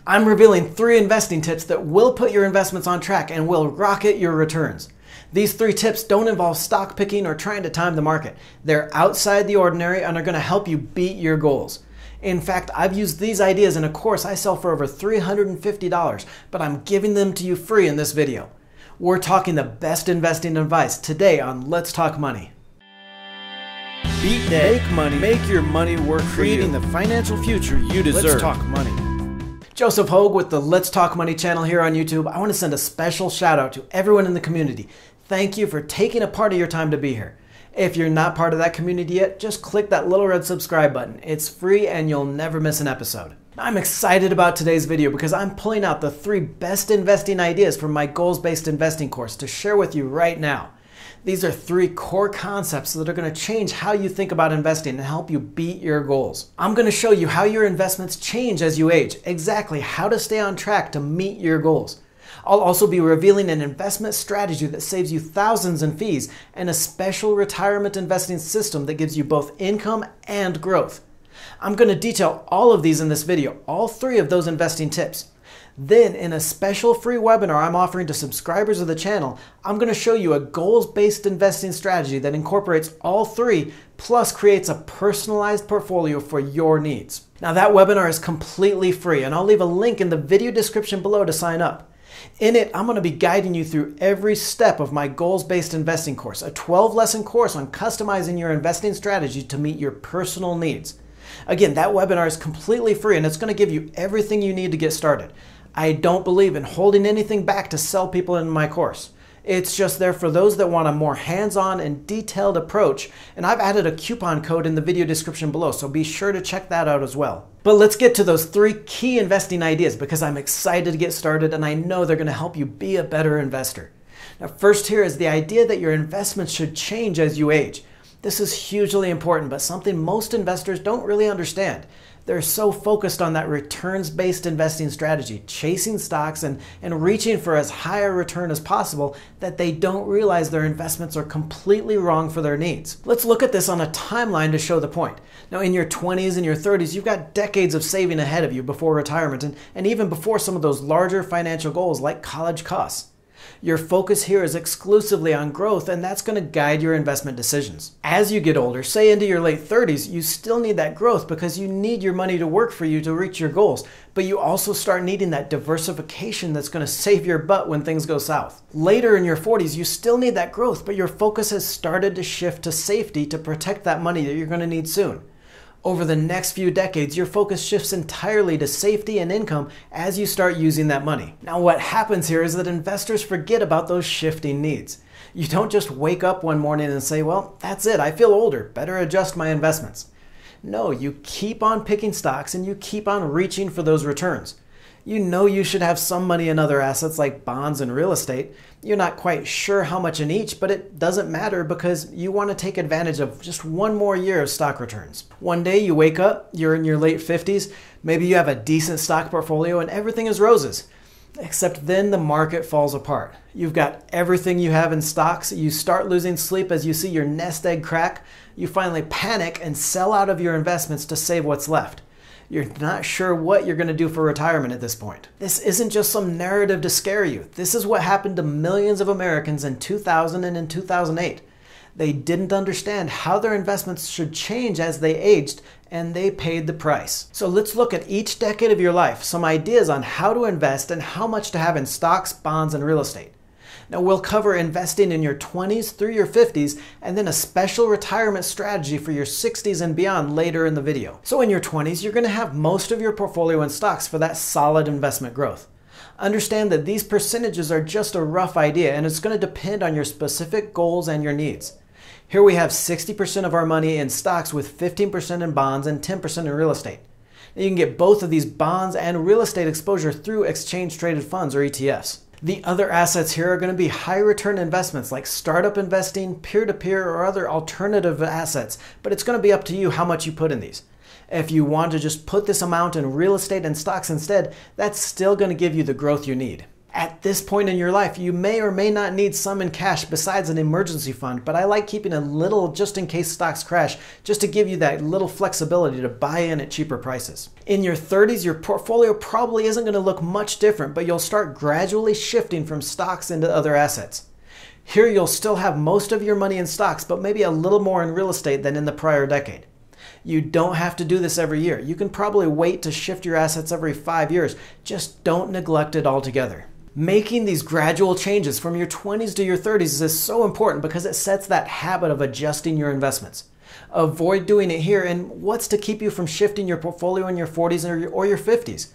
I'm revealing 3 investing tips that will put your investments on track and will rocket your returns. These 3 tips don't involve stock picking or trying to time the market. They're outside the ordinary and are going to help you beat your goals. In fact, I've used these ideas in a course I sell for over $350, but I'm giving them to you free in this video. We're talking the best investing advice today on Let's Talk Money. Beat debt, make money, make your money work, creating the financial future you deserve. Let's Talk Money. Joseph Hogue with the Let's Talk Money channel here on YouTube. I want to send a special shout out to everyone in the community. Thank you for taking a part of your time to be here. If you're not part of that community yet, just click that little red subscribe button. It's free and you'll never miss an episode. I'm excited about today's video because I'm pulling out the 3 best investing ideas from my goals-based investing course to share with you right now. These are 3 core concepts that are going to change how you think about investing and help you beat your goals. I'm going to show you how your investments change as you age, exactly how to stay on track to meet your goals. I'll also be revealing an investment strategy that saves you thousands in fees and a special retirement investing system that gives you both income and growth. I'm going to detail all of these in this video, all 3 of those investing tips. Then, in a special free webinar I'm offering to subscribers of the channel, I'm going to show you a goals-based investing strategy that incorporates all 3, plus creates a personalized portfolio for your needs. Now, that webinar is completely free, and I'll leave a link in the video description below to sign up. In it, I'm going to be guiding you through every step of my goals-based investing course, a 12-lesson course on customizing your investing strategy to meet your personal needs. Again, that webinar is completely free, and it's going to give you everything you need to get started. I don't believe in holding anything back to sell people in my course. It's just there for those that want a more hands-on and detailed approach, and I've added a coupon code in the video description below, so be sure to check that out as well. But let's get to those 3 key investing ideas because I'm excited to get started and I know they're going to help you be a better investor. Now, first here is the idea that your investments should change as you age. This is hugely important, but something most investors don't really understand. They're so focused on that returns-based investing strategy, chasing stocks and reaching for as high a return as possible, that they don't realize their investments are completely wrong for their needs. Let's look at this on a timeline to show the point. Now, in your 20s and your 30s, you've got decades of saving ahead of you before retirement and even before some of those larger financial goals like college costs. Your focus here is exclusively on growth, and that's going to guide your investment decisions. As you get older, say into your late 30s, you still need that growth because you need your money to work for you to reach your goals, but you also start needing that diversification that's going to save your butt when things go south. Later in your 40s, you still need that growth, but your focus has started to shift to safety to protect that money that you're going to need soon. Over the next few decades, your focus shifts entirely to safety and income as you start using that money. Now, what happens here is that investors forget about those shifting needs. You don't just wake up one morning and say, well, that's it, I feel older, better adjust my investments. No, you keep on picking stocks and you keep on reaching for those returns. You know you should have some money in other assets like bonds and real estate. You're not quite sure how much in each, but it doesn't matter because you want to take advantage of just one more year of stock returns. One day you wake up, you're in your late 50s, maybe you have a decent stock portfolio and everything is roses. Except then the market falls apart. You've got everything you have in stocks, you start losing sleep as you see your nest egg crack, you finally panic and sell out of your investments to save what's left. You're not sure what you're going to do for retirement at this point. This isn't just some narrative to scare you. This is what happened to millions of Americans in 2000 and in 2008. They didn't understand how their investments should change as they aged, and they paid the price. So let's look at each decade of your life, some ideas on how to invest and how much to have in stocks, bonds, and real estate. Now, we'll cover investing in your 20s through your 50s and then a special retirement strategy for your 60s and beyond later in the video. So in your 20s, you're going to have most of your portfolio in stocks for that solid investment growth. Understand that these percentages are just a rough idea and it's going to depend on your specific goals and your needs. Here we have 60% of our money in stocks with 15% in bonds and 10% in real estate. Now, you can get both of these bonds and real estate exposure through exchange traded funds or ETFs. The other assets here are going to be high return investments like startup investing, peer-to-peer, or other alternative assets, but it's going to be up to you how much you put in these. If you want to just put this amount in real estate and stocks instead, that's still going to give you the growth you need. At this point in your life, you may or may not need some in cash besides an emergency fund, but I like keeping a little just in case stocks crash, just to give you that little flexibility to buy in at cheaper prices. In your 30s, your portfolio probably isn't going to look much different, but you'll start gradually shifting from stocks into other assets. Here you'll still have most of your money in stocks, but maybe a little more in real estate than in the prior decade. You don't have to do this every year. You can probably wait to shift your assets every 5 years. Just don't neglect it altogether. Making these gradual changes from your 20s to your 30s is so important because it sets that habit of adjusting your investments. Avoid doing it here, and what's to keep you from shifting your portfolio in your 40s or your 50s?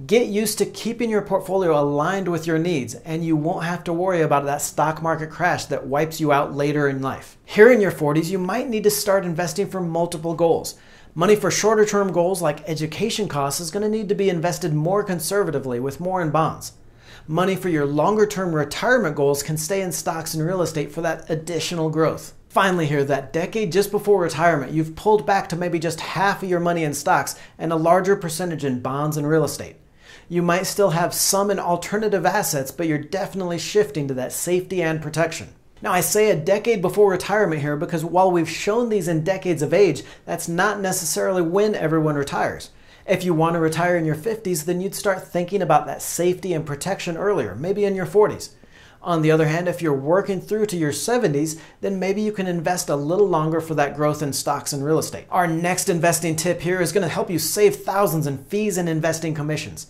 Get used to keeping your portfolio aligned with your needs, and you won't have to worry about that stock market crash that wipes you out later in life. Here in your 40s, you might need to start investing for multiple goals. Money for shorter term goals like education costs is going to need to be invested more conservatively with more in bonds. Money for your longer term retirement goals can stay in stocks and real estate for that additional growth. Finally here, that decade just before retirement, you've pulled back to maybe just half of your money in stocks and a larger percentage in bonds and real estate. You might still have some in alternative assets, but you're definitely shifting to that safety and protection. Now I say a decade before retirement here because while we've shown these in decades of age, that's not necessarily when everyone retires. If you want to retire in your 50s, then you'd start thinking about that safety and protection earlier, maybe in your 40s. On the other hand, if you're working through to your 70s, then maybe you can invest a little longer for that growth in stocks and real estate. Our next investing tip here is going to help you save thousands in fees and investing commissions.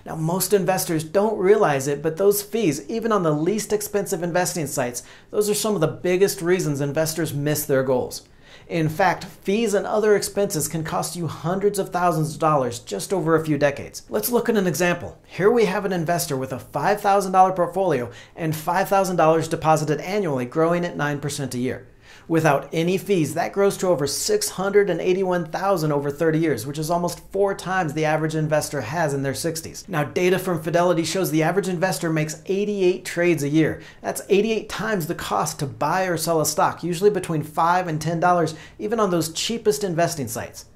Now, most investors don't realize it, but those fees, even on the least expensive investing sites, those are some of the biggest reasons investors miss their goals. In fact, fees and other expenses can cost you hundreds of thousands of dollars just over a few decades. Let's look at an example. Here we have an investor with a $5,000 portfolio and $5,000 deposited annually, growing at 9% a year. Without any fees, that grows to over $681,000 over 30 years, which is almost 4 times the average investor has in their 60s. Now, data from Fidelity shows the average investor makes 88 trades a year. That's 88 times the cost to buy or sell a stock, usually between $5 and $10, even on those cheapest investing sites.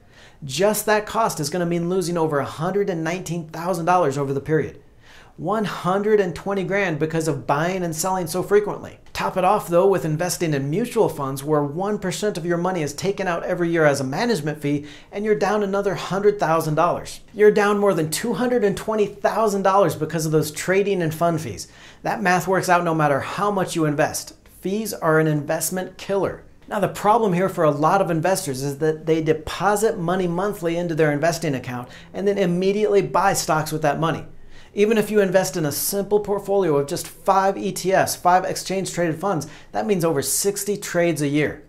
Just that cost is going to mean losing over $119,000 over the period. 120 grand because of buying and selling so frequently. Top it off though with investing in mutual funds where 1% of your money is taken out every year as a management fee and you're down another $100,000. You're down more than $220,000 because of those trading and fund fees. That math works out no matter how much you invest. Fees are an investment killer. Now the problem here for a lot of investors is that they deposit money monthly into their investing account and then immediately buy stocks with that money. Even if you invest in a simple portfolio of just 5 ETFs, 5 exchange-traded funds, that means over 60 trades a year.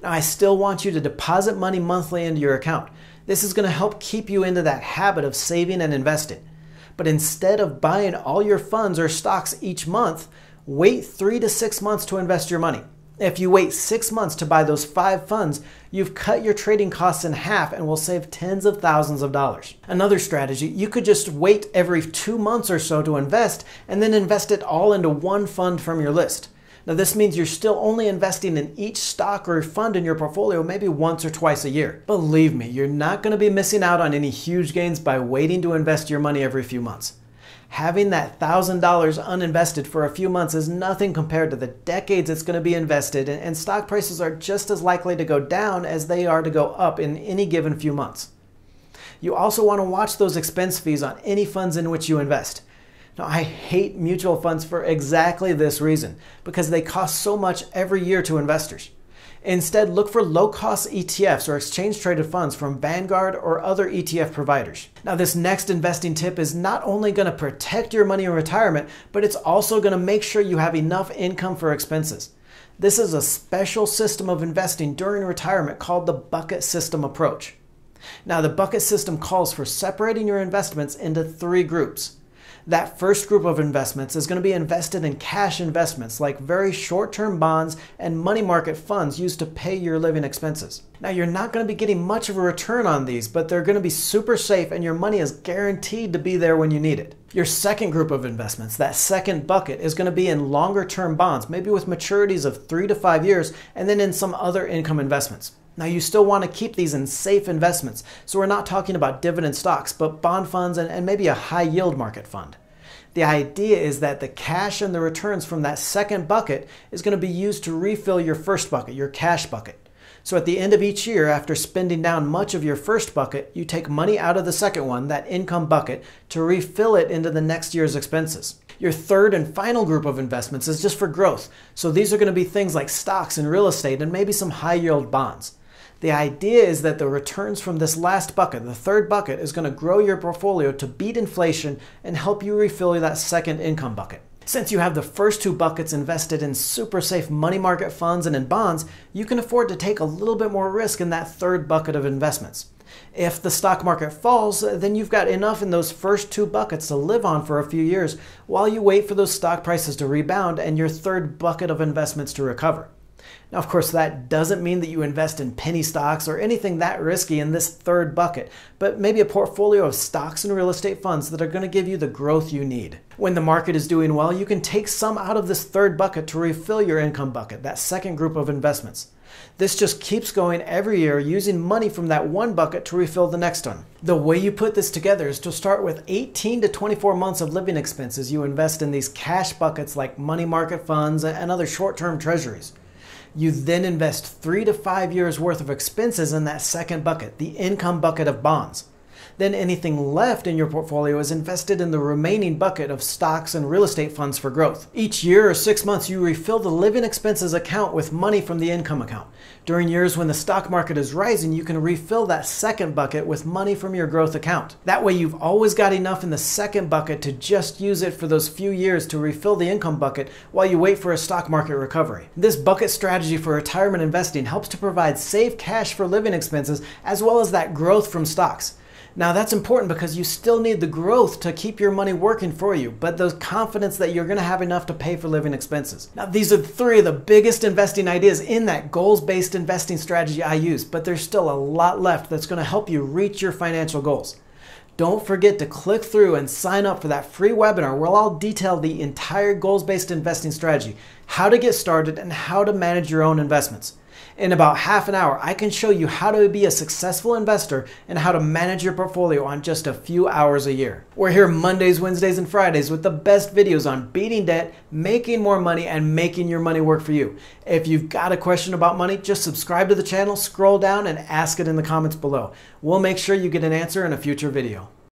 Now, I still want you to deposit money monthly into your account. This is going to help keep you into that habit of saving and investing. But instead of buying all your funds or stocks each month, wait 3 to 6 months to invest your money. If you wait 6 months to buy those 5 funds, you've cut your trading costs in half and will save tens of thousands of dollars. Another strategy, you could just wait every 2 months or so to invest and then invest it all into one fund from your list. Now this means you're still only investing in each stock or fund in your portfolio maybe once or twice a year. Believe me, you're not going to be missing out on any huge gains by waiting to invest your money every few months. Having that $1,000 uninvested for a few months is nothing compared to the decades it's going to be invested in, and stock prices are just as likely to go down as they are to go up in any given few months. You also want to watch those expense fees on any funds in which you invest. Now, I hate mutual funds for exactly this reason, because they cost so much every year to investors. Instead, look for low-cost ETFs or exchange-traded funds from Vanguard or other ETF providers. Now, this next investing tip is not only going to protect your money in retirement, but it's also going to make sure you have enough income for expenses. This is a special system of investing during retirement called the bucket system approach. Now, the bucket system calls for separating your investments into 3 groups. That first group of investments is going to be invested in cash investments like very short-term bonds and money market funds used to pay your living expenses. Now, you're not going to be getting much of a return on these, but they're going to be super safe and your money is guaranteed to be there when you need it. Your second group of investments, that second bucket, is going to be in longer-term bonds, maybe with maturities of 3 to 5 years, and then in some other income investments. Now, you still want to keep these in safe investments, so we're not talking about dividend stocks, but bond funds and maybe a high yield market fund. The idea is that the cash and the returns from that second bucket is going to be used to refill your first bucket, your cash bucket. So at the end of each year, after spending down much of your first bucket, you take money out of the second one, that income bucket, to refill it into the next year's expenses. Your third and final group of investments is just for growth. So these are going to be things like stocks and real estate and maybe some high yield bonds. The idea is that the returns from this last bucket, the third bucket, is going to grow your portfolio to beat inflation and help you refill that second income bucket. Since you have the first two buckets invested in super safe money market funds and in bonds, you can afford to take a little bit more risk in that third bucket of investments. If the stock market falls, then you've got enough in those first two buckets to live on for a few years while you wait for those stock prices to rebound and your third bucket of investments to recover. Now, of course, that doesn't mean that you invest in penny stocks or anything that risky in this third bucket, but maybe a portfolio of stocks and real estate funds that are going to give you the growth you need. When the market is doing well, you can take some out of this third bucket to refill your income bucket, that second group of investments. This just keeps going every year using money from that one bucket to refill the next one. The way you put this together is to start with 18 to 24 months of living expenses you invest in these cash buckets like money market funds and other short-term treasuries. You then invest 3 to 5 years worth of expenses in that second bucket, the income bucket of bonds. Then anything left in your portfolio is invested in the remaining bucket of stocks and real estate funds for growth. Each year or 6 months, you refill the living expenses account with money from the income account. During years when the stock market is rising, you can refill that second bucket with money from your growth account. That way you've always got enough in the second bucket to just use it for those few years to refill the income bucket while you wait for a stock market recovery. This bucket strategy for retirement investing helps to provide safe cash for living expenses as well as that growth from stocks. Now that's important because you still need the growth to keep your money working for you, but the confidence that you're going to have enough to pay for living expenses. Now these are 3 of the biggest investing ideas in that goals-based investing strategy I use, but there's still a lot left that's going to help you reach your financial goals. Don't forget to click through and sign up for that free webinar where I'll detail the entire goals-based investing strategy, how to get started, and how to manage your own investments. In about half an hour, I can show you how to be a successful investor and how to manage your portfolio on just a few hours a year. We're here Mondays, Wednesdays, and Fridays with the best videos on beating debt, making more money, and making your money work for you. If you've got a question about money, just subscribe to the channel, scroll down, and ask it in the comments below. We'll make sure you get an answer in a future video.